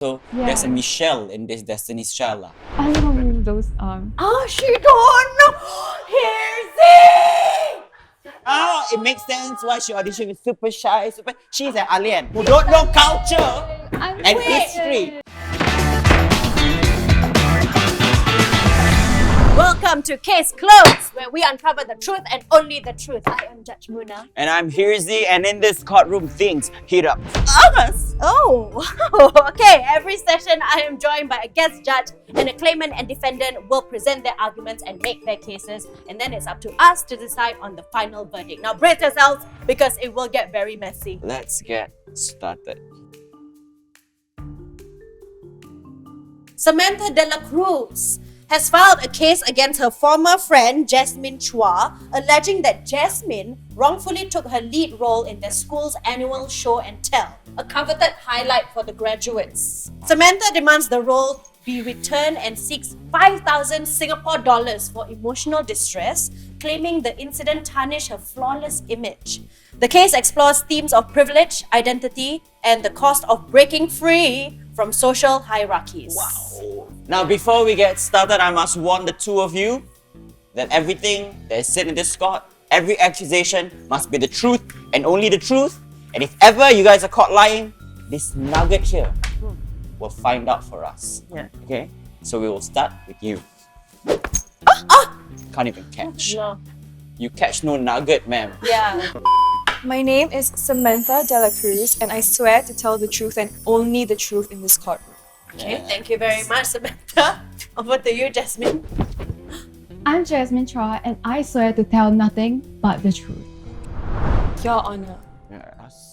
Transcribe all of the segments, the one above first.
So Yeah. there's a Michelle in this Destiny's Child lah. I don't know who those Oh, she don't know. Hirzi! Oh, it makes sense why she auditioned with Super Shy. She's an alien who don't know culture and history. Welcome to Case Closed, where we uncover the truth and only the truth. I am Judge Muna. And I'm Hirzi, and in this courtroom, things heat up. Us? Oh, okay. Every session, I am joined by a guest judge, and a claimant and defendant will present their arguments and make their cases, and then it's up to us to decide on the final verdict. Now, brace yourselves because it will get very messy. Let's get started. Samantha De La Cruz has filed a case against her former friend Jasmine Chua, alleging that Jasmine wrongfully took her lead role in their school's annual show and tell, a coveted highlight for the graduates. Samantha demands the role be returned and seeks 5,000 Singapore dollars for emotional distress, claiming the incident tarnished her flawless image. The case explores themes of privilege, identity, and the cost of breaking free from social hierarchies. Wow. Now, before we get started, I must warn the two of you that everything that is said in this court, every accusation must be the truth and only the truth. And if ever you guys are caught lying, this nugget here will find out for us. Yeah. Okay? So we will start with you. Can't even catch. No. You catch no nugget, ma'am. Yeah. My name is Samantha De La Cruz, and I swear to tell the truth and only the truth in this courtroom. Okay, thank you very much, Samantha. Over to you, Jasmine. I'm Jasmine Chua, and I swear to tell nothing but the truth. Your Honor,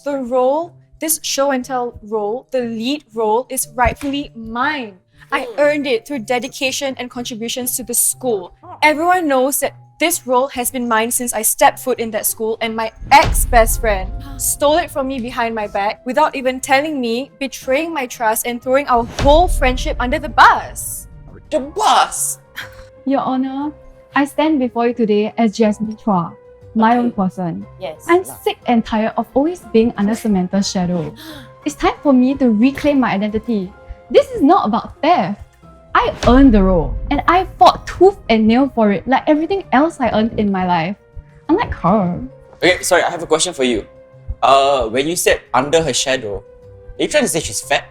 the role, this show and tell role, the lead role is rightfully mine. I earned it through dedication and contributions to the school. Everyone knows that this role has been mine since I stepped foot in that school, and my ex-best friend stole it from me behind my back without even telling me, betraying my trust and throwing our whole friendship under the bus. The boss! Your Honor, I stand before you today as Jasmine Chua, my own person. Yes. I'm sick and tired of always being under Samantha's shadow. It's time for me to reclaim my identity. This is not about theft. I earned the role, and I fought tooth and nail for it like everything else I earned in my life. Unlike her. Okay, sorry, I have a question for you. When you said under her shadow, are you trying to say she's fat?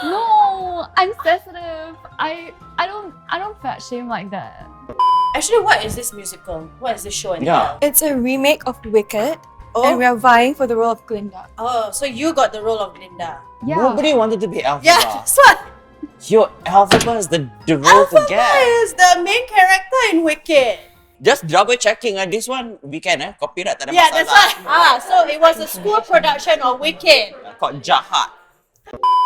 No, I'm sensitive. I don't fat shame like that. Actually, what is this musical? What is this show and Yeah. tell? It's a remake of Wicked, Oh. and we are vying for the role of Glinda. Oh, so you got the role of Linda. Yeah. Nobody wanted to be Alphaba. Yeah, that's what. Your Alphaba is the role to Alphaba get. is the main character in Wicked. Just double checking. This one we can copyright tak ada Yeah, masalah. that's right. So it was a school production of Wicked. Called Jahat.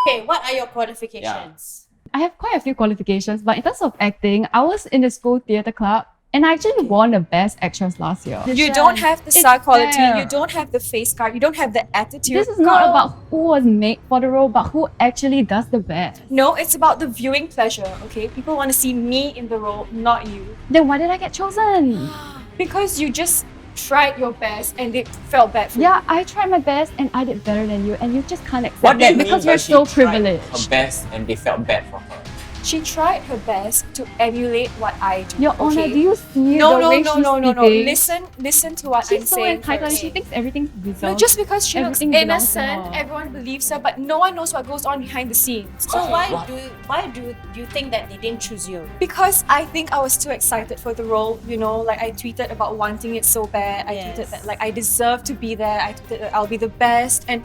Okay, what are your qualifications? I have quite a few qualifications, but in terms of acting, I was in the school theatre club, and I actually won the Best Actress last year. You don't have the star It's quality, fair. you don't have the face card, you don't have the attitude. This is not Girl. about who was made for the role, but who actually does the best. No, it's about the viewing pleasure, okay? People want to see me in the role, not you. Then why did I get chosen? Because you just tried your best and it felt bad for you. Yeah, I tried my best and I did better than you, and you just can't accept What do you that mean because by you're she so tried privileged. her best and they felt bad for her? She tried her best to emulate what I do. Your Honor, okay? do you see No, the no, way no, she's no, no, no. speaking? Listen to what She's I'm so saying. entitled. first. She thinks everything's deserved. No, just because she looks Everything belongs to innocent, her. everyone believes her, but no one knows what goes on behind the scenes. So Okay, why what? do you think that they didn't choose you? Because I think I was too excited for the role, you know, like I tweeted about wanting it so bad. I tweeted that like I deserve to be there. I tweeted that I'll be the best, and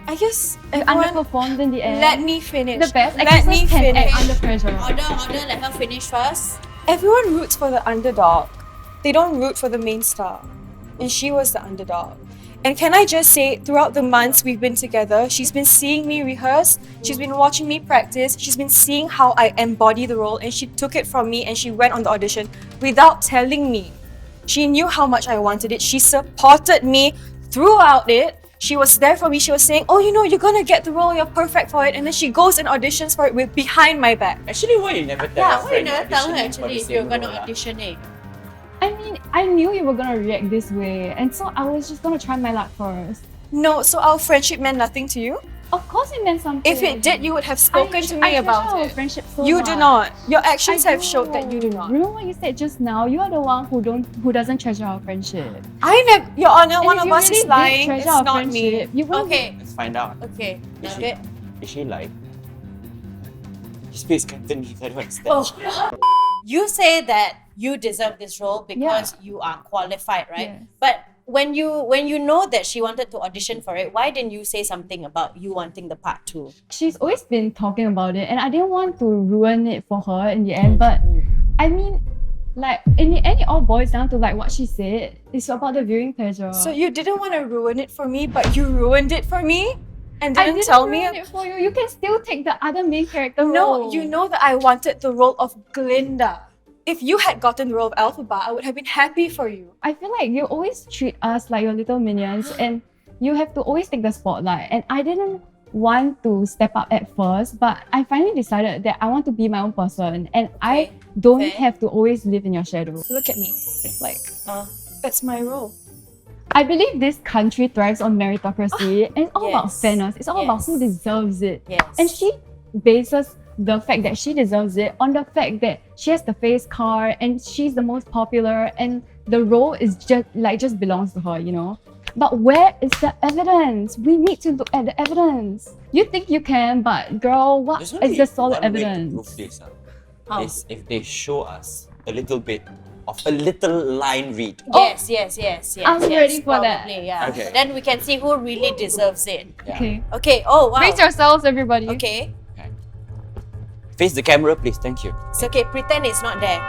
I guess You everyone underperformed in the end. let me finish. The best Let me actresses can act finish. under pressure. Order, let her finish first. Everyone roots for the underdog. They don't root for the main star. And she was the underdog. And can I just say, throughout the months we've been together, she's been seeing me rehearse, she's been watching me practice, she's been seeing how I embody the role, and she took it from me and she went on the audition without telling me. She knew how much I wanted it. She supported me throughout it. She was there for me. She was saying, oh, you know, you're gonna get the role, you're perfect for it. And then she goes and auditions for it with behind my back. Actually, why you never tell Yeah, your why you friend never tell her auditioning for actually the if you're same gonna role, ah? audition it? I mean, I knew you were gonna react this way, and so I was just gonna try my luck first. No, so our friendship meant nothing to you? Of course it meant something. If it did, you would have spoken to me I about treasure our it. friendship so You much. do not. Your actions I have showed that you do do. not. Remember what you said just now? You are the one who doesn't treasure our friendship. I never. Your Honor, And one if of you us really is did lying. treasure It's our not me. friendship, You wouldn't Okay, Let's find out. okay. Is she, Okay. is she like? Space Captain, I don't understand. Oh. You say that you deserve this role because you are qualified, right? Yes. But when you know that she wanted to audition for it, why didn't you say something about you wanting the part too? She's always been talking about it, and I didn't want to ruin it for her in the end. But I mean, like in the end, it all boils down to like what she said. It's about the viewing pleasure. So you didn't want to ruin it for me, but you ruined it for me, and I didn't didn't tell me. ruin it for you. You can still take the other main character No, role. you know that I wanted the role of Glinda. If you had gotten the role of Elphaba, I would have been happy for you. I feel like you always treat us like your little minions, and you have to always take the spotlight. And I didn't want to step up at first, but I finally decided that I want to be my own person, and I don't Okay. have to always live in your shadow. Look at me. Like, that's my role. I believe this country thrives on meritocracy, and it's all about Yes. fairness. It's all about Yes. who deserves it. Yes. And she bases the fact that she deserves it on the fact that she has the face card and she's the most popular, and the role is just belongs to her, you know. But where is the evidence? We need to look at the evidence. You think you can, but girl, what There's is only the solid one way to evidence? prove this, How? is if they show us a little bit of a little line read. Yes. I'm ready for that. probably, yeah. Okay. Then we can see who really deserves it. Yeah. Okay. Okay. Oh wow. Brace yourselves, everybody. Okay. Face the camera, please. Thank you. It's okay. Pretend it's not there.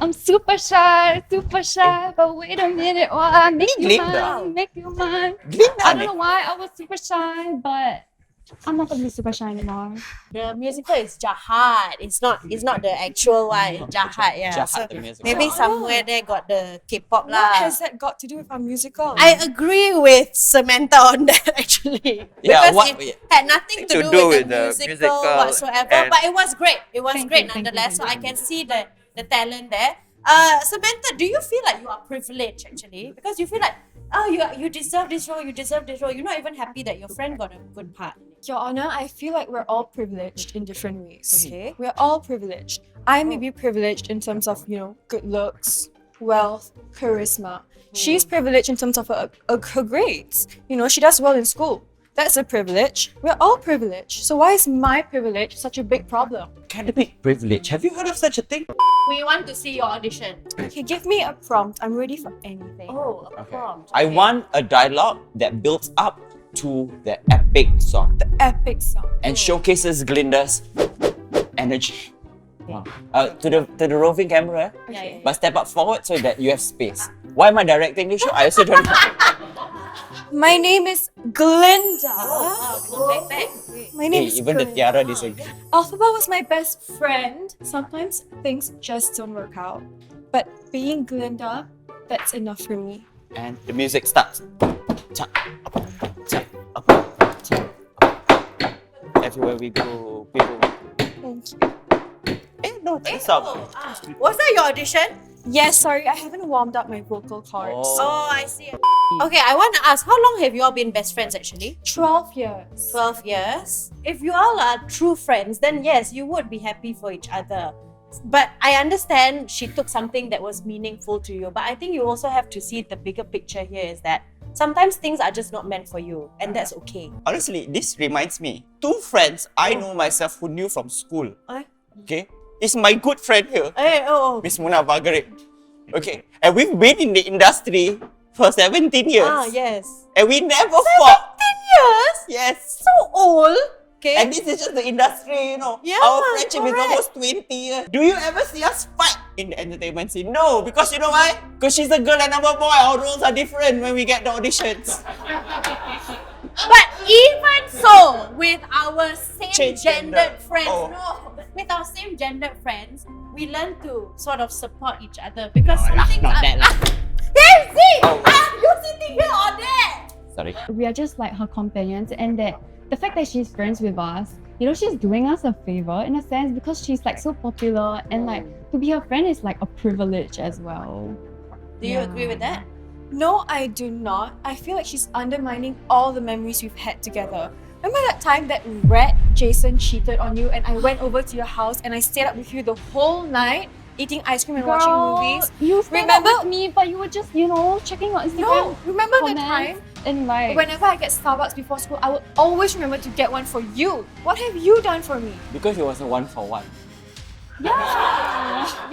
I'm super shy, but wait a minute, oh, I make you Glinda. mine, make you mine. Glinda I don't ni. know why I was super shy, but I'm not gonna be super shy anymore. The musical is Jahat. It's not the actual one. It's Jahat. Yeah. Jahat, So the musical. maybe Oh. somewhere there got the K-pop What lah. has that got to do with our musical? I agree with Samantha on that actually. Yeah, Because what- it had nothing to do with the musical whatsoever. and- But it was great. It was Thank great you, thank you, nonetheless. thank So I can see the talent there. Samantha, do you feel like you are privileged actually? Because you feel like, oh, you deserve this role, you deserve this role. You're not even happy that your friend got a good part. Your Honor, I feel like we're all privileged in different ways. Okay, we're all privileged. I may be privileged in terms of good looks, wealth, charisma. She's privileged in terms of her grades. She does well in school. That's a privilege. We're all privileged. So why is my privilege such a big problem? Academic privilege. Have you heard of such a thing? We want to see your audition. Okay, give me a prompt. I'm ready for anything. Oh, a prompt. I Okay. want a dialogue that builds up to the epic song Epic song. and showcases Glinda's energy. Wow. To the roving camera, Yeah. but step up forward so that you have space. Why am I directing this show? I also don't know. My name is Glinda. Back. My name Hey, is even the Glinda. tiara disagree. Alphaba was my best friend. Sometimes things just don't work out. But being Glinda, that's enough for me. And the music starts. Cha, up, cha, up, cha, up. Everywhere we go, people. Thank you. No, that's not. Was that your audition? Yes, sorry, I haven't warmed up my vocal cords. Oh, I see. Okay, I want to ask, how long have you all been best friends actually? 12 years. 12 years. If you all are true friends, then yes, you would be happy for each other. But I understand she took something that was meaningful to you. But I think you also have to see the bigger picture here is that sometimes things are just not meant for you, and that's okay. Honestly, this reminds me. Two friends I know myself who knew from school. Okay? It's my good friend here, Miss Muna Vagarip. Okay? And we've been in the industry for 17 years. Ah, yes. And we never fought. 10 years? Yes. So old. Okay. And this is just the industry, Yeah, Our friendship is correct. almost 20 years. Do you ever see us fight in the entertainment scene? No, because you know why? Because she's a girl and I'm a boy. Our roles are different when we get the auditions. But even so, with our same Change gendered gender. friends, Oh. with our same gendered friends, we learn to sort of support each other because some things not are. that lah. Hirzi! Oh. Are you sitting here or there? Sorry. We are just like her companions, and that the fact that she's friends with us, she's doing us a favor in a sense because she's like so popular, and like to be her friend is like a privilege as well. Do you agree with that? No, I do not. I feel like she's undermining all the memories we've had together. Remember that time that rat Jason cheated on you and I went over to your house and I stayed up with you the whole night eating ice cream and watching movies? You stayed Remember- up with me, but you were just, checking your Instagram. No, remember the comments time? And like, Whenever I get Starbucks before school, I will always remember to get one for you. What have you done for me? Because it was a 1-for-1. Your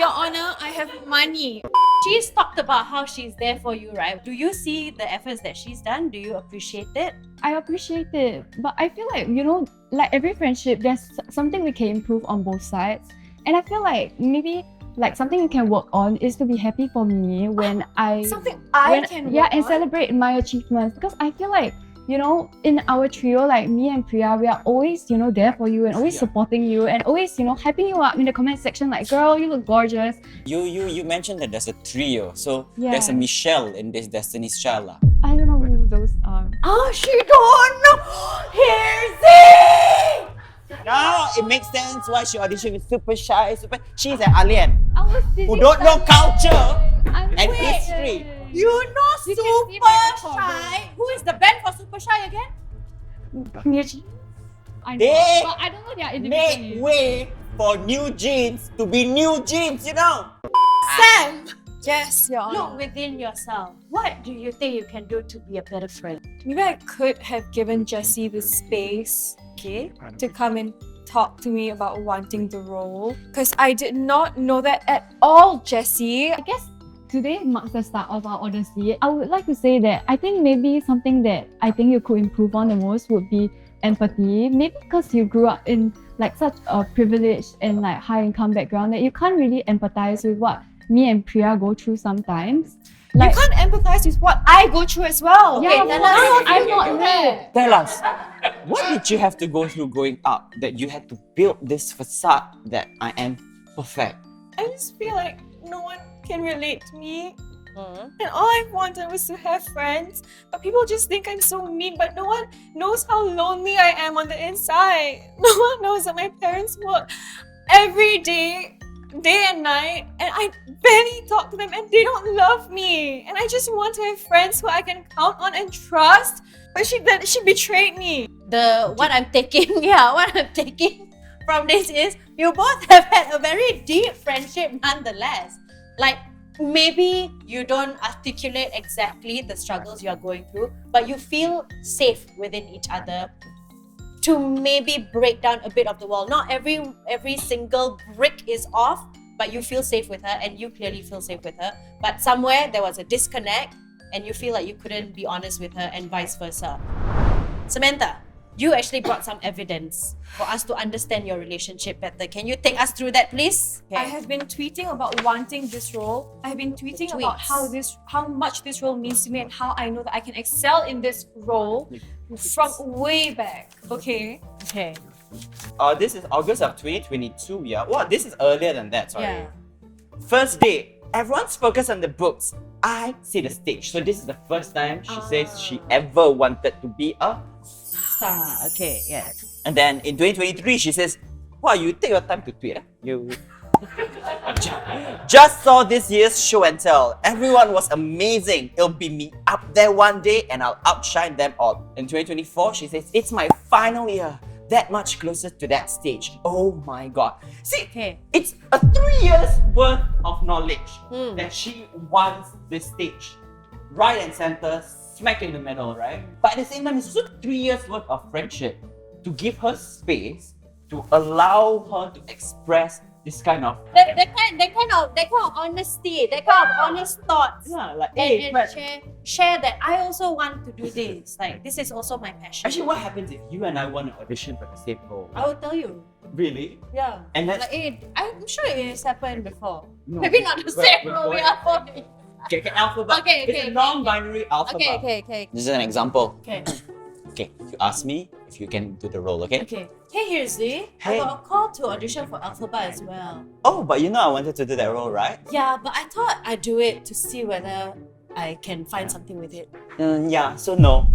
Honor, I have money. She's talked about how she's there for you, right? Do you see the efforts that she's done? Do you appreciate it? I appreciate it, but I feel like, like every friendship, there's something we can improve on both sides. And I feel like maybe like something you can work on is to be happy for me when Something I can work and on? celebrate my achievements, because I feel like in our trio, like me and Priya, we are always there for you and always supporting you and always hyping you up in the comment section, like, girl, you look gorgeous. You mentioned that there's a trio, so Yeah. there's a Michelle in this Destiny's Child lah. I don't know who those are. Oh, she don't know! Hirzi! Now it makes sense why she auditioned with Super Shy. She's an alien I was busy who don't know studying. culture I'm and wait. history. You know You can see Super my record. Shy? Who is the band for Super Shy again? Miyachi. I know, They but I don't know their individual Make names. way for new jeans to be new jeans, Sam! Yes, Your Honor. Look within yourself. What do you think you can do to be a better friend? Maybe I could have given Jessie the space, Okay? to come and talk to me about wanting the role. Because I did not know that at all, Jessie. I guess today marks the start of our odyssey. I would like to say that I think maybe something that I think you could improve on the most would be empathy. Maybe because you grew up in like such a privileged and like high income background that you can't really empathize with what me and Priya go through sometimes. Like, You can't empathize with what I go through as well. yeah, Okay, but tell us. I'm not there. Tell us, what did you have to go through growing up that you had to build this facade that I am perfect? I just feel like no one can relate to me. And all I wanted was to have friends. But people just think I'm so mean, but no one knows how lonely I am on the inside. No one knows that my parents work every day and night, and I barely talk to them and they don't love me. And I just want to have friends who I can count on and trust. But she betrayed me. What I'm taking from this is you both have had a very deep friendship nonetheless. Like, maybe you don't articulate exactly the struggles you're going through, but you feel safe within each other to maybe break down a bit of the wall. Not every single brick is off, but you feel safe with her and you clearly feel safe with her. But somewhere there was a disconnect and you feel like you couldn't be honest with her and vice versa. Samantha, you actually brought some evidence for us to understand your relationship better. Can you take us through that, please? I have been tweeting about wanting this role. I've been tweeting about Tweets. how much this role means to me and how I know that I can excel in this role from way back. Okay. Okay. This is August of 2022, yeah. Wow, this is earlier than that, sorry. Yeah. First date, everyone's focused on the books. I see the stage. So this is the first time she says she ever wanted to be a Star. Okay, yeah. And then in 2023, she says, wow, you take your time to tweet. You just saw this year's show and tell. Everyone was amazing. It'll be me up there one day and I'll outshine them all. In 2024, she says, it's my final year. That much closer to that stage. Oh my god. See, Okay. it's a 3 years worth of knowledge that she wants this stage. Right and center, smack in the middle, right? But at the same time, it's also 3 years worth of friendship to give her space to allow her to express this kind of That kind of honesty, that kind of honest thoughts. like And but share that I also want to do this. Like, this is also my passion. actually, what happens if you and I want to audition for the same role? I will tell you. Really? Yeah. And that's Like, I'm sure it has happened before. No. Maybe not the same But- role we but- are for. okay, alphabet. Okay, It's okay, a non-binary alphabet. Okay. This is an example. Okay. Okay, you ask me if you can do the role, okay? Okay. Hey, Hirzi. Hey. I got a call to audition for Alphaba as well. Oh, but you know I wanted to do that role, right? Yeah, but I thought I'd do it to see whether I can find something with it. Yeah, so no.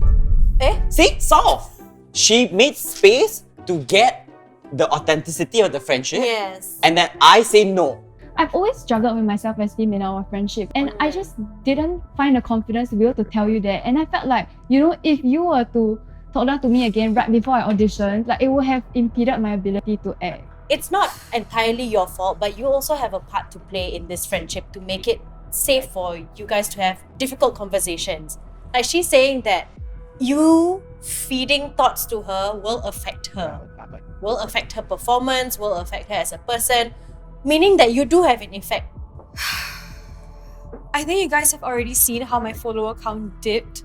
Eh? See? Solve! She made space to get the authenticity of the friendship. Yes. And then I say no. I've always struggled with my self-esteem in our friendship, and I just didn't find the confidence to be able to tell you that. And I felt like, if you were to talked down to me again right before I auditioned, like it would have impeded my ability to act. It's not entirely your fault, but you also have a part to play in this friendship to make it safe for you guys to have difficult conversations. Like she's saying that you feeding thoughts to her will affect her, will affect her performance, will affect her as a person, meaning that you do have an effect. I think you guys have already seen how my follower count dipped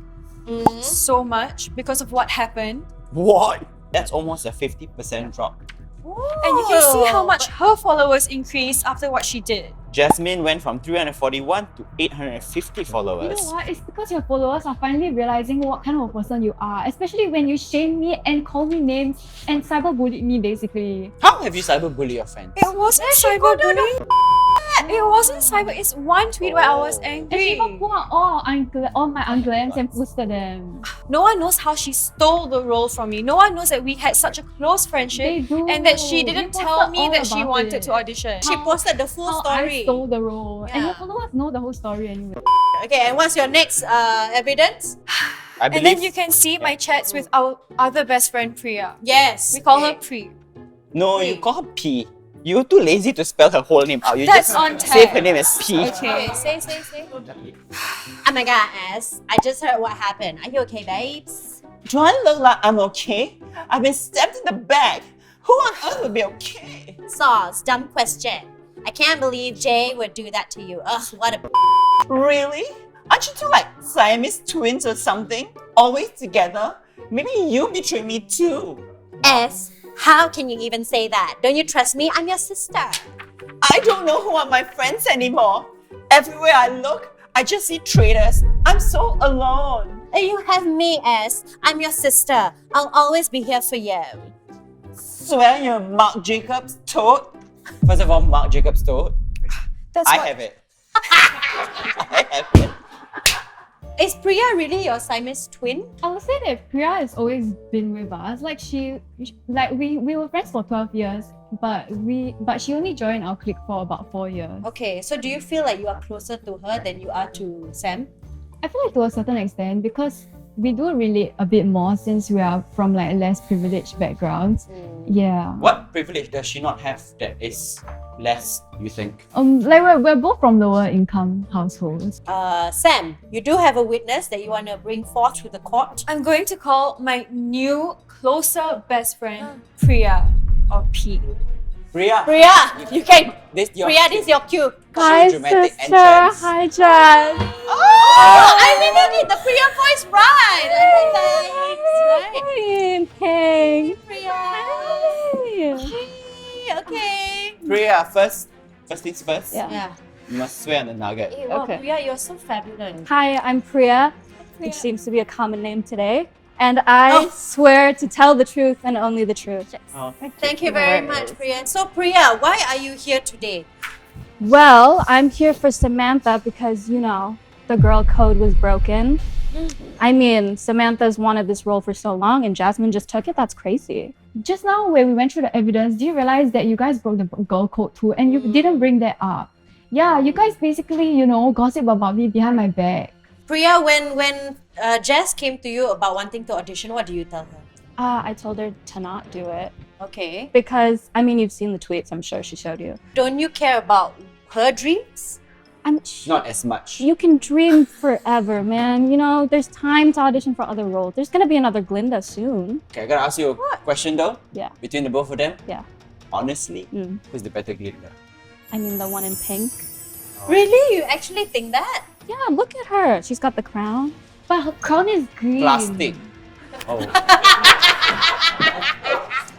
so much because of what happened. What? That's almost a 50% drop. And you can see how much her followers increased after what she did. Jasmine went from 341 to 850 You followers. know what? It's because your followers are finally realizing what kind of a person you are, especially when you shame me and call me names and cyberbully me basically. How have you cyberbully your fans? It wasn't cyberbullying. It wasn't cyber. It's one tweet where I was And she angry. even put on all my unglams and posted them. No one knows how she stole the role from me. No one knows that we had such a close friendship They do. and that she didn't They tell posted me all that she about wanted it. to audition. She posted the full How story. I stole the role. And Yeah. your followers know the whole story anyway. Okay, and what's your next evidence? I And believe. then you can see my chats with our other best friend Priya. Yes. We call her okay. Pri. No, you call her P. You're too lazy to spell her whole name out. You That's just on save tag. her name as P. Okay, say. Oh my god, Ass. I just heard what happened. Are you okay, babes? Do I look like I'm okay? I've been stabbed in the back. Who on earth would be okay? Sauce, dumb question. I can't believe Jay would do that to you. Ugh, what a Really? Aren't you two like Siamese twins or something? Always together? Maybe you betrayed me too. S. How can you even say that? Don't you trust me? I'm your sister. I don't know who are my friends anymore. Everywhere I look, I just see traitors. I'm so alone. You have me, S. I'm your sister. I'll always be here for you. Swear you're Mark Jacobs' toad. First of all, Mark Jacobs' toad. That's I what have it. I have it. Is Priya really your Siamese twin? I would say that Priya has always been with us. Like we were friends for 12 years, but she only joined our clique for about 4 years. Okay, so do you feel like you are closer to her than you are to Sam? I feel like to a certain extent because we do relate a bit more since we are from like less privileged backgrounds. Yeah. What privilege does she not have that is less, you think? Like we're both from lower income households. Sam, you do have a witness that you want to bring forth to the court. I'm going to call my new closer best friend Priya or P. Priya. Priya, you can. This your Priya, this is your cue. Hi dramatic sister, entrance. hi Jazz. Oh, I really did the Priya voice right. Right. Hey. Priya. Hey, okay. Priya, first things first. Yeah. Yeah. You must swear on the nugget. Hey, wow, Okay. Priya, you're so fabulous. Hi, I'm Priya, which seems to be a common name today. And I swear to tell the truth and only the truth. Oh, Thank you very much, Priya. So, Priya, why are you here today? Well, I'm here for Samantha because, you know, the girl code was broken. I mean, Samantha's wanted this role for so long and Jasmine just took it. That's crazy. Just now when we went through the evidence, do you realize that you guys broke the girl code too and you didn't bring that up? Yeah, you guys basically, gossip about me behind my back. Priya, when Jess came to you about wanting to audition, what do you tell her? I told her to not do it Okay. because, I mean, you've seen the tweets. I'm sure she showed you. Don't you care about her dreams? not as much. You can dream forever, man. You know, there's time to audition for other roles. There's gonna be another Glinda soon. Okay, I gotta ask you a question though. Yeah. Between the both of them. Yeah. Honestly, Mm. who's the better Glinda? I mean, the one in pink. Really? You actually think that? Yeah, look at her. She's got the crown. But her crown is green. Plastic. Oh.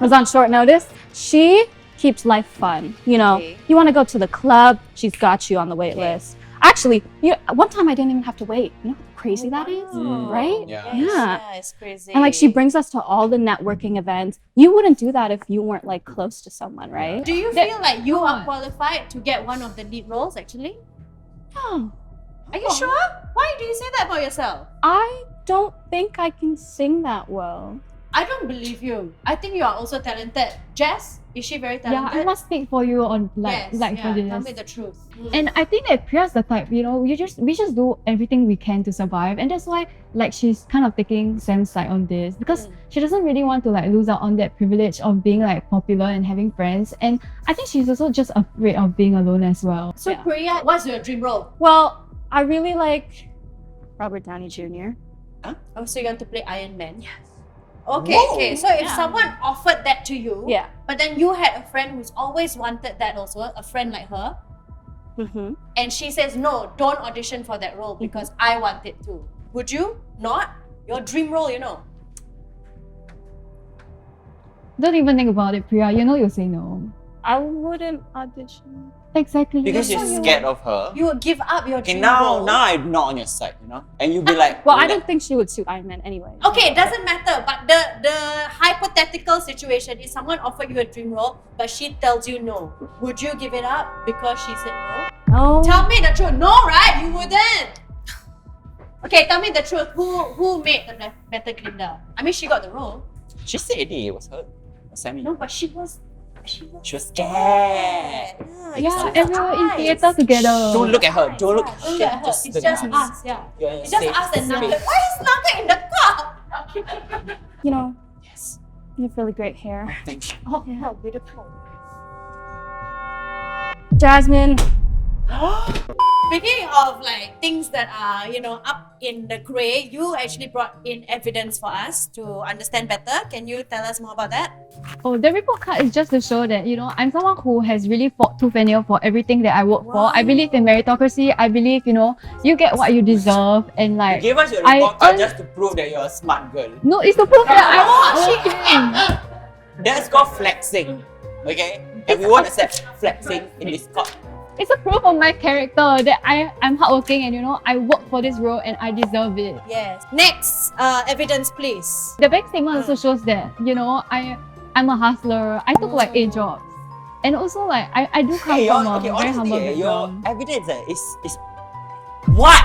Was on short notice. She keeps life fun. You know, Okay. you want to go to the club, she's got you on the wait list. Actually, one time I didn't even have to wait. You know how crazy that is, Mm. right? Yeah. Yeah. It's crazy. And like she brings us to all the networking events. You wouldn't do that if you weren't like close to someone, right? Do you feel like you are qualified to get one of the lead roles actually? No. Are you sure? Why do you say that about yourself? I don't think I can sing that well. I don't believe you. I think you are also talented. Jess, Is she very Yeah, talented? I must speak for you on for this. Tell me the truth. And I think that Priya's the type, we just do everything we can to survive, and that's why she's kind of taking Sam's side on this because she doesn't really want to lose out on that privilege of being popular and having friends, and I think she's also just afraid of being alone as well. So Priya, what's your dream role? Well, I really like Robert Downey Jr. Oh, so you want to play Iron Man? Yes. Okay. So if someone offered that to you, but then you had a friend who's always wanted that also, a friend like her, and she says, no, don't audition for that role because I want it too. Would you not? Your dream role, Don't even think about it, Priya. You'll say no. I wouldn't audition. Exactly. Because you're scared of her. You would give up your Okay, dream now role. I'm not on your side, And you'll be like, Well, I don't think she would suit Iron Man anyway. Okay, it doesn't matter. But the hypothetical situation is someone offered you a dream role, but she tells you no. Would you give it up because she said no? No. Tell me the truth. No, right? You wouldn't. Okay, tell me the truth. Who made the better Glinda? I mean, she got the role. She said it was her. Sammy. No, but she was scared. Yeah, and we were in theatre together. Don't look at her. Don't look. Look at her. It's look just at us. Yeah. You're in It's just safe us and space. Nugget. Why is Nugget in the car? Yes. You have really great hair. Thank you. Oh, how beautiful. Jasmine. Speaking of things that are up in the grey, you actually brought in evidence for us to understand better. Can you tell us more about that? Oh, the report card is just to show that, I'm someone who has really fought tooth and nail for everything that I work for. I believe in meritocracy. I believe, you get what you deserve, and You gave us your I report card earn- just to prove that you're a smart girl. No, it's to prove that I'm hardworking. That's called flexing. Okay? And we won't accept flexing in this court. It's a proof of my character that I'm hardworking and I work for this role and I deserve it. Yes. Next, evidence, please. The bank statement also shows that, I'm a hustler. I took 8 jobs. And also I do come from a very humble honestly, your background. evidence is what?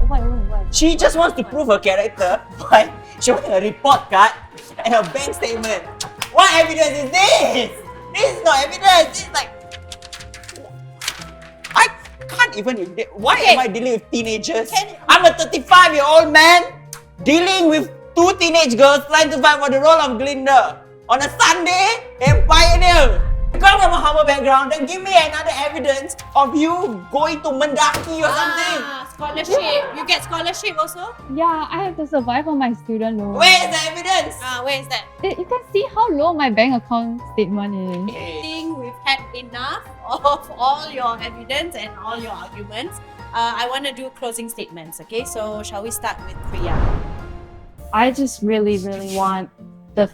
What? She just wants to prove her character by showing a report card and her bank statement. What evidence is this? This is not evidence. This is I can't even. Why am I dealing with teenagers? I'm a 35-year-old man dealing with 2 teenage girls trying to fight for the role of Glinda on a Sunday in Pioneer. You come from a humble background, then give me another evidence of you going to Mendaki or something. Scholarship. You get scholarship also? Yeah, I have to survive on my student loan. Where is the evidence? Where is that? You can see how low my bank account statement is. I think we've had enough of all your evidence and all your arguments. I want to do closing statements, okay? So shall we start with Priya? I just really, really want the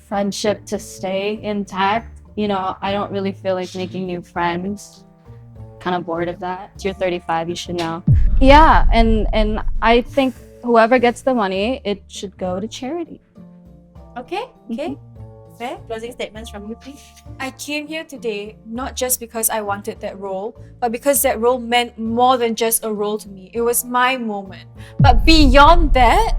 friendship to stay intact. I don't really feel like making new friends. Kind of bored of that. You're 35, you should know. Yeah, and I think whoever gets the money, it should go to charity. Okay? Fair? Closing statements from you, please. I came here today not just because I wanted that role, but because that role meant more than just a role to me. It was my moment. But beyond that,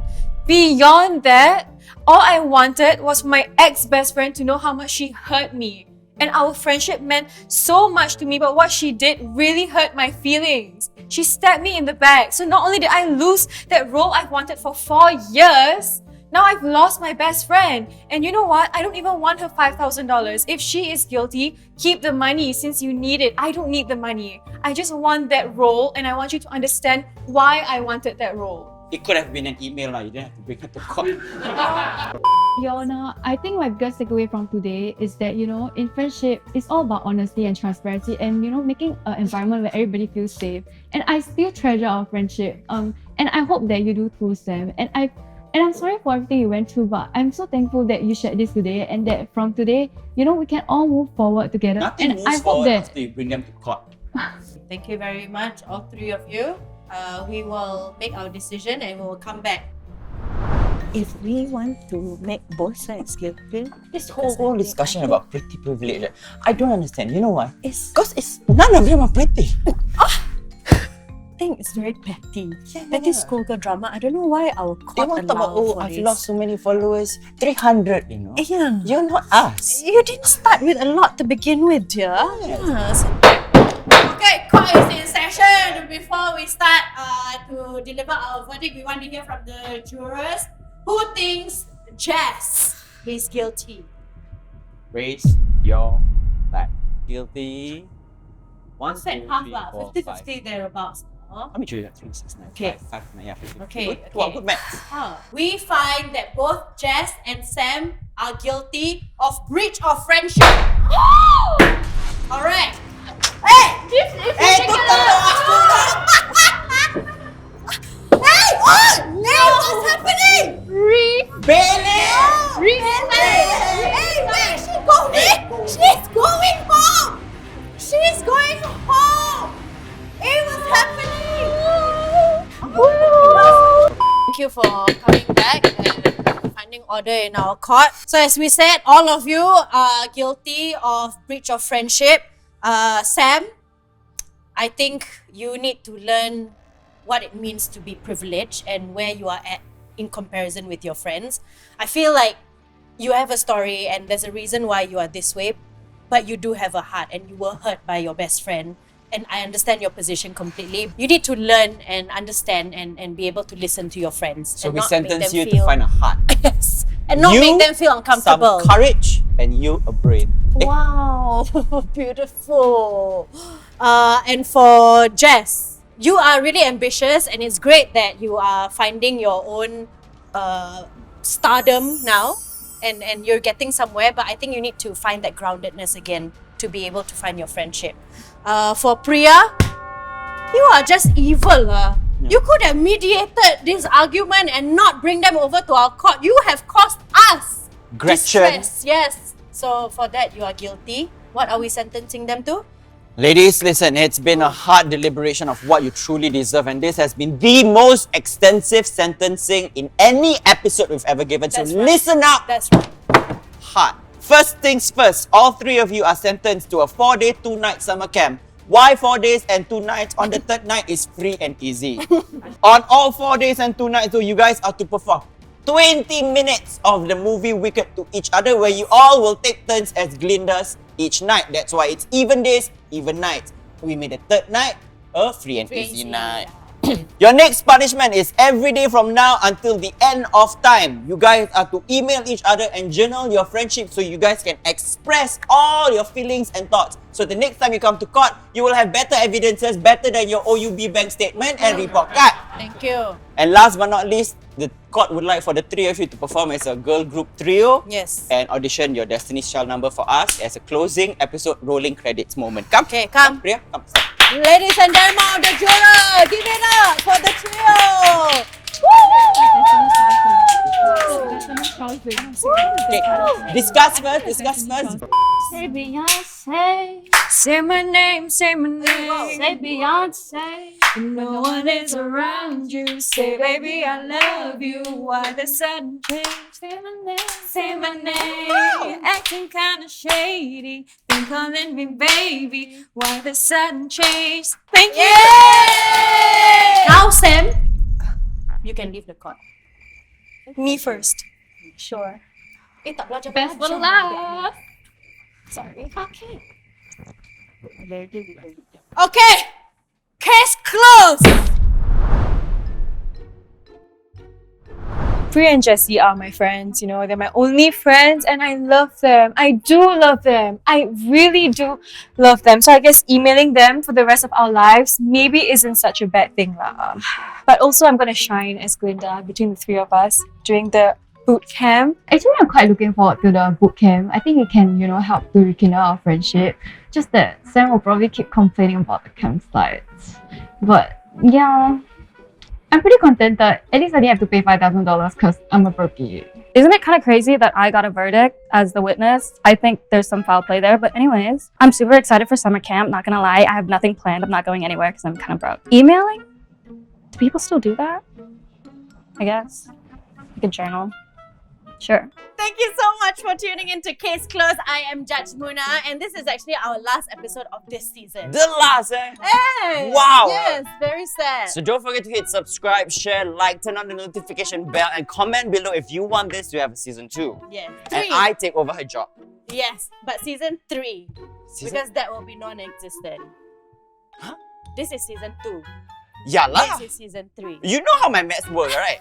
all I wanted was for my ex-best friend to know how much she hurt me. And our friendship meant so much to me, but what she did really hurt my feelings. She stabbed me in the back. So not only did I lose that role I've wanted for 4 years, now I've lost my best friend. And you know what? I don't even want her $5,000. If she is guilty, keep the money since you need it. I don't need the money. I just want that role, and I want you to understand why I wanted that role. It could have been an email, you didn't have to bring her to court. Your Honor, I think my biggest takeaway from today is that, in friendship, it's all about honesty and transparency and, making an environment where everybody feels safe. And I still treasure our friendship. And I hope that you do too, Sam. And I'm sorry for everything you went through, but I'm so thankful that you shared this today and that from today, we can all move forward together. Nothing and moves I hope forward that after you bring them to court. Thank you very much, all 3 of you. We will make our decision and we will come back. If we want to make both sides guilty, This whole discussion about pretty privilege, I don't understand. You know why? it's Because none of them are pretty. think it's very petty. Petty schoolgirl drama. I don't know why our They court want to talk about, allow oh, for I've this. lost so many followers. 300, you know. Yeah. You're not us. You didn't start with a lot to begin with, dear. Yes. Okay, court is in session. Before we start to deliver our verdict, we want to hear from the jurors. Who thinks Jess is guilty? Raise your flag. Guilty. One, Said two, half three, lah, four, 50-50 thereoots. How many children? 3, 6, 9, Okay. 5, 5, 9, yeah, 50. Okay, Good. okay. Wow, good maths. We find that both Jess and Sam are guilty of breach of friendship. Alright. Hey! Hey, don't tell us to Hey! Oh! Hey, what's happening? Bailey! Hey, where is she going? She's going home! She's going home! Hey, what's happening? Thank you for coming back and finding order in our court. So as we said, all of you are guilty of breach of friendship. Sam, I think you need to learn what it means to be privileged and where you are at in comparison with your friends. I feel like you have a story and there's a reason why you are this way, but you do have a heart and you were hurt by your best friend. And I understand your position completely. You need to learn and understand and be able to listen to your friends. So and we not make sentence them you to feel- find a heart. Yes. And not You, make them feel uncomfortable. Some courage, and you a brain. Wow, beautiful. And for Jess, you are really ambitious, and it's great that you are finding your own stardom now, and you're getting somewhere. But I think you need to find that groundedness again to be able to find your friendship. For Priya, you are just evil. You could have mediated this argument and not bring them over to our court. You have caused us Gretchen. distress. Yes. So for that, you are guilty. What are we sentencing them to? Ladies, listen, it's been a hard deliberation of what you truly deserve, and this has been the most extensive sentencing in any episode we've ever given. That's so right. listen up That's right. hard. First things first, all 3 of you are sentenced to a 4-day, 2-night summer camp. Why 4 days and 2 nights? On the 3rd night is free and easy. On all 4 days and 2 nights, though, you guys are to perform 20 minutes of the movie Wicked to each other, where you all will take turns as Glindas each night. That's why it's even days, even nights. We made the 3rd night a free and easy night. Your next punishment is every day from now until the end of time. You guys are to email each other and journal your friendship so you guys can express all your feelings and thoughts. So the next time you come to court, you will have better evidences, better than your OUB bank statement and report card. Thank you. And last but not least, the court would like for the 3 of you to perform as a girl group trio. Yes. And audition your Destiny's Child number for us as a closing episode rolling credits moment. Come. Okay, come. Priya, come. Ladies and gentlemen, the juror, give it up for the trio. Okay, discuss first. Say Beyonce. Say my name, say my name. Say Beyonce. No one is around you. Say, baby, I love you. Why the sudden change? Say my name. Say my name. Acting kinda shady. Been calling me baby. Why the sudden change? Thank you. Now, Sam, you can leave the court. Me first. Sure. Tak belajar Best for last. Sorry. Okay. Okay. Case closed. Priya and Jessie are my friends, you know, they're my only friends and I love them. I do love them. I really do love them. So I guess emailing them for the rest of our lives maybe isn't such a bad thing lah. But also I'm gonna shine as Glinda between the 3 of us during the boot camp. Actually, I'm quite looking forward to the boot camp. I think it can, help to rekindle our friendship. Just that Sam will probably keep complaining about the campsites. But yeah, I'm pretty contented. At least I didn't have to pay $5,000 because I'm a brokey. Isn't it kind of crazy that I got a verdict as the witness? I think there's some foul play there, but anyways, I'm super excited for summer camp, not gonna lie. I have nothing planned. I'm not going anywhere because I'm kind of broke. Emailing? Do people still do that? I guess. Like a journal. Sure. Thank you so much for tuning in to Case Closed. I am Judge Muna, and this is actually our last episode of this season. The last, eh? Hey! Wow. Yes, very sad. So don't forget to hit subscribe, share, like, turn on the notification bell, and comment below if you want this to have a season 2. Yes. And 3. I take over her job. Yes, but season 3. Season? Because that will be non-existent. Huh? This is season 2. Yeah lah. This is season 3. You know how my maths work, right?